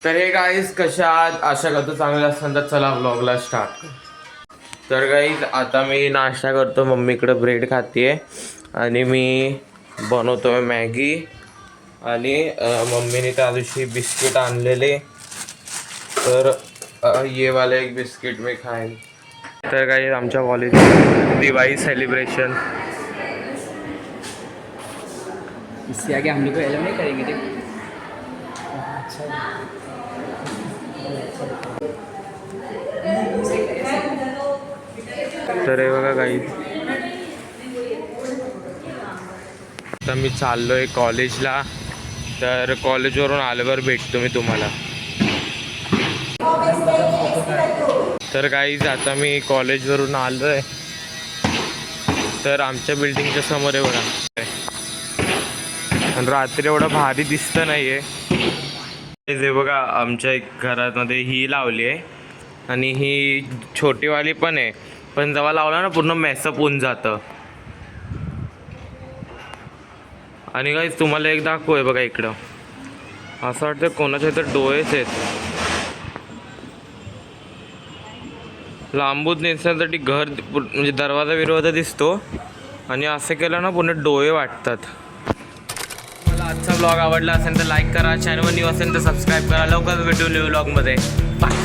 तर हे गाईज कशा आहात, आशा करतो चांगले असताना. तर चला व्लॉगला स्टार्ट. तर गाईज आता मी नाश्ता करतो, मम्मीकडे ब्रेड खाते आणि मी बनवतो मॅगी. आणि मम्मीने त्या दिवशी बिस्किट आणलेले, तर ये वाले एक बिस्किट मी खाईन. तर गाईज आमच्या कॉलेज दिवाळी सेलिब्रेशन इससे आगे हम लोग को एलो नहीं करेंगे थे। तर हे बघा गाईज, आता मी चाललोय कॉलेजला. तर कॉलेजवरून आल्यावर भेटतो मी तुम्हाला. तर गाईज आता मी कॉलेजवरून आलोय, तर आमच्या बिल्डिंगच्या समोर आहे बघा. आणि रात्री एवढं भारी दिसतं नाहीये. हे बघा आमच्या एक घरामध्ये ही लावली आहे आणि ही छोटीवाली पण आहे, पण जेव्हा लावला ना पूर्ण मेसअप होऊन जातं. आणि काही तुम्हाला एक दाखवूय बघा, इकडं असं वाटतं कोणाच्या इथं डोळेच आहेत. लांबून दिसण्यासाठी घर म्हणजे दरवाजा विरवाजा दिसतो, आणि असं केलं ना पूर्ण डोळे वाटतात. मला आजचा ब्लॉग आवडला असेल तर लाईक करा, चॅनलवर न्यू असेल तर सबस्क्राईब करा. लवकरच भेटू न्यू ब्लॉगमध्ये. बाय.